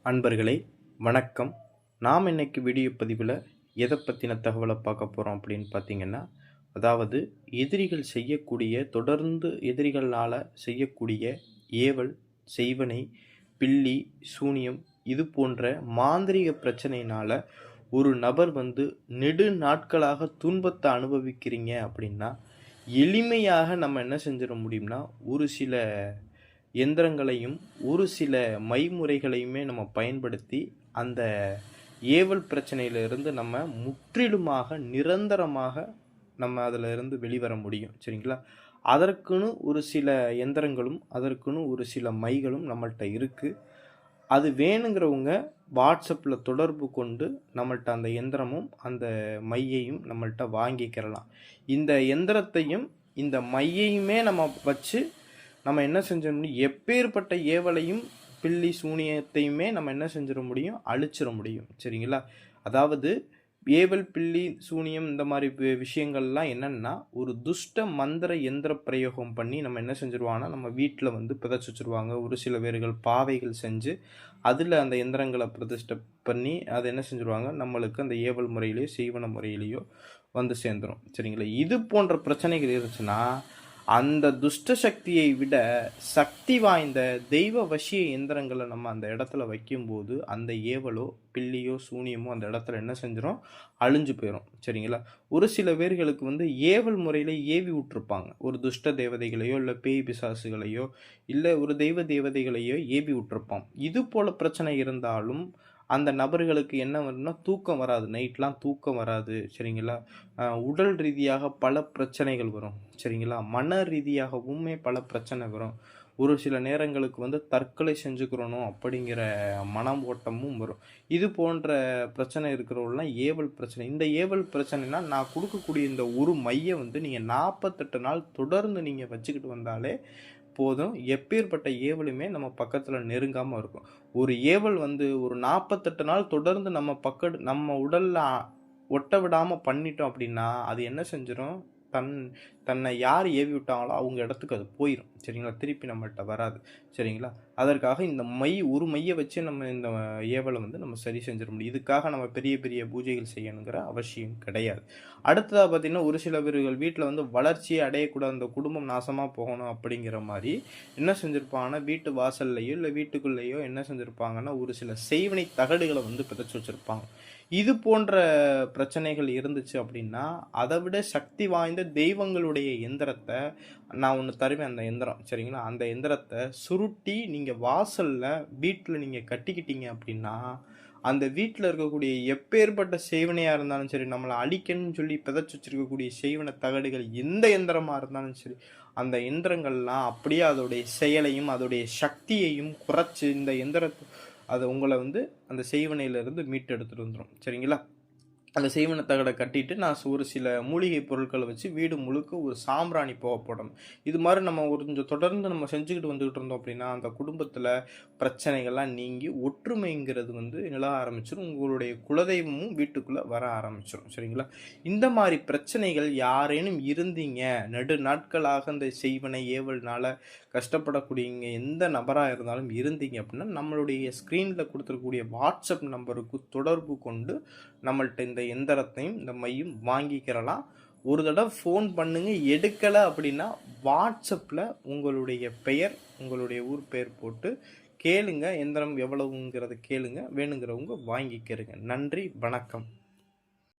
அன்பர்களே வணக்கம். நாம் இன்னைக்கு வீடியோ பதிவில் எதை பற்றின தகவலை பார்க்க போகிறோம் அப்படின்னு பார்த்தீங்கன்னா, அதாவது எதிரிகள் செய்யக்கூடிய தொடர்ந்து எதிரிகளால் செய்யக்கூடிய ஏவல், செய்வனை, பில்லி, சூனியம் இது போன்ற மாந்திரீக பிரச்சனையினால் ஒரு நபர் நெடு நாட்களாக துன்பத்தை அனுபவிக்கிறீங்க அப்படின்னா, எளிமையாக நம்ம என்ன செஞ்சிட முடியும்னா, ஒரு சில எந்திரங்களையும் ஒரு சில மைமுறைகளையுமே நம்ம பயன்படுத்தி அந்த ஏவல் பிரச்சனையிலிருந்து நம்ம முற்றிலுமாக நிரந்தரமாக நம்ம அதில் இருந்து வெளிவர முடியும். சரிங்களா? அதற்குன்னு ஒரு சில எந்திரங்களும் அதற்குன்னு ஒரு சில மைகளும் நம்மள்கிட்ட இருக்குது. அது வேணுங்கிறவங்க வாட்ஸ்அப்பில் தொடர்பு கொண்டு நம்மள்கிட்ட அந்த எந்திரமும் அந்த மையையும் நம்மள்கிட்ட வாங்கிக்கிறலாம். இந்த எந்திரத்தையும் இந்த மையையுமே நம்ம வச்சு நம்ம என்ன செஞ்சிட முடியும், எப்பேற்பட்ட ஏவலையும் பில்லி சூனியத்தையுமே நம்ம என்ன செஞ்சிட முடியும், அழிச்சிட முடியும். சரிங்களா? அதாவது ஏவல், பில்லி, சூனியம் இந்த மாதிரி விஷயங்கள்லாம் என்னென்னா, ஒரு துஷ்ட மந்திர எந்திர பிரயோகம் பண்ணி நம்ம என்ன செஞ்சுருவாங்கன்னா, நம்ம வீட்டில் பிதைச்சி வச்சுருவாங்க. ஒரு சில பேர்கள் பாவைகள் செஞ்சு அதில் அந்த எந்திரங்களை பிரதிஷ்டை பண்ணி அதை என்ன செஞ்சுருவாங்க, நம்மளுக்கு அந்த ஏவல் முறையிலையோ செய்வன முறையிலையோ சேர்ந்துடும். சரிங்களா? இது போன்ற பிரச்சனைகள் இருந்துச்சுன்னா, அந்த துஷ்ட சக்தியை விட சக்தி வாய்ந்த தெய்வ வசிய எந்திரங்களை நம்ம அந்த இடத்துல வைக்கும்போது அந்த ஏவலோ பில்லியோ சூனியமோ அந்த இடத்துல என்ன செஞ்சிடும், அழிஞ்சு போயிடும். சரிங்களா? ஒரு சில பேர்களுக்கு ஏவல் முறையில் ஏவி விட்டுருப்பாங்க. ஒரு துஷ்ட தேவதைகளையோ இல்லை பேய் பிசாசுகளையோ இல்லை ஒரு தெய்வ தேவதைகளையோ ஏவி விட்டுருப்பான். இது போல பிரச்சனை இருந்தாலும் அந்த நபர்களுக்கு என்ன வரும்னா, தூக்கம் வராது. நைட்லாம் தூக்கம் வராது. சரிங்களா? உடல் ரீதியாக பல பிரச்சனைகள் வரும். சரிங்களா? மன ரீதியாகவுமே பல பிரச்சனை வரும். ஒரு சில நேரங்களுக்கு தற்கொலை செஞ்சுக்கிறணும் அப்படிங்கிற மனம் ஓட்டமும் வரும். இது போன்ற பிரச்சனை இருக்கிறவங்களாம் ஏவல் பிரச்சனை. இந்த ஏவல் பிரச்சனைனா நான் கொடுக்கக்கூடிய இந்த ஒரு மைய நீங்கள் 48 நாள் தொடர்ந்து நீங்கள் வச்சுக்கிட்டு வந்தாலே போதும். எப்பேற்பட்ட ஏவலுமே நம்ம பக்கத்தில் நெருங்காமல் இருக்கும். ஒரு ஏவல் ஒரு 48 நாள் தொடர்ந்து நம்ம உடலில் ஒட்ட விடாமல் பண்ணிட்டோம் அப்படின்னா, அது என்ன செஞ்சிடும், தன்னை யார் ஏவி விட்டாங்களோ அவங்க இடத்துக்கு அது போயிடும். சரிங்களா? திருப்பி நம்மள்கிட்ட வராது. சரிங்களா? அதற்காக இந்த ஒரு மையை வச்சு நம்ம இந்த ஏவலை நம்ம சரி செஞ்சிட முடியும். இதுக்காக நம்ம பெரிய பெரிய பூஜைகள் செய்யணுங்கிற அவசியம் கிடையாது. அடுத்ததாக பார்த்தீங்கன்னா, ஒரு சில பேர்கள் வீட்டில் வளர்ச்சியை அடையக்கூடாது, அந்த குடும்பம் நாசமாக போகணும் அப்படிங்கிற மாதிரி என்ன செஞ்சுருப்பாங்கன்னா, வீட்டு வாசல்லையோ இல்லை வீட்டுக்குள்ளேயோ என்ன செஞ்சுருப்பாங்கன்னா, ஒரு சில செய்வினை தகடுகளை பிதைச்சி வச்சுருப்பாங்க. இது போன்ற பிரச்சனைகள் இருந்துச்சு அப்படின்னா, அதை விட சக்தி வாய்ந்த தெய்வங்களுடைய எந்திரத்தை நான் ஒன்று தருவேன். அந்த எந்திரம், சரிங்களா? அந்த எந்திரத்தை சுருட்டி நீங்கள் வாசலில் வீட்டில் நீங்கள் கட்டிக்கிட்டீங்க அப்படின்னா, அந்த வீட்டில் இருக்கக்கூடிய எப்பேற்பட்ட செய்வனையாக இருந்தாலும் சரி, நம்மளை அழிக்கணும்னு சொல்லி பிதைச்சி வச்சிருக்கக்கூடிய செய்வன தகடுகள் எந்த எந்திரமாக இருந்தாலும் சரி, அந்த எந்திரங்கள்லாம் அப்படியே அதோடைய செயலையும் அதோடைய சக்தியையும் குறைச்சி இந்த எந்திரத்தை அதை உங்களை அந்த செய்வனையிலிருந்து மீட்டு எடுத்துகிட்டு வந்துடும். சரிங்களா? அந்த செய்வன தகடை கட்டிட்டு நான் ஒரு சில மூலிகை பொருட்களை வச்சு வீடு முழுக்க ஒரு சாம்பிராணி போக போடணும். இது மாதிரி நம்ம கொஞ்சம் தொடர்ந்து நம்ம செஞ்சுக்கிட்டு வந்துக்கிட்டு இருந்தோம் அப்படின்னா, அந்த குடும்பத்தில் பிரச்சனைகள்லாம் நீங்கி ஒற்றுமைங்கிறது நில ஆரம்பிச்சிடும். உங்களுடைய குலதெய்வமும் வீட்டுக்குள்ளே வர ஆரம்பிச்சிடும். சரிங்களா? இந்த மாதிரி பிரச்சனைகள் யாரேனும் இருந்தீங்க, நெடு நாட்களாக அந்த செய்வனை ஏவல்னால கஷ்டப்படக்கூடியவங்க எந்த நபராக இருந்தாலும் இருந்தீங்க அப்படின்னா, நம்மளுடைய ஸ்க்ரீனில் கொடுத்துருக்கக்கூடிய வாட்ஸ்அப் நம்பருக்கு தொடர்பு கொண்டு நம்மள்ட்ட இந்த எந்திரத்தையும் இந்த மையும் வாங்கிக்கிறலாம். ஒரு தடவை ஃபோன் பண்ணுங்க, எடுக்கலை அப்படின்னா வாட்ஸ்அப்பில் உங்களுடைய பெயர், உங்களுடைய ஊர் பெயர் போட்டு கேளுங்க. எந்திரம் எவ்வளவுங்கிறத கேளுங்க. வேணுங்கிறவங்க வாங்கிக்கிறங்க. நன்றி, வணக்கம்.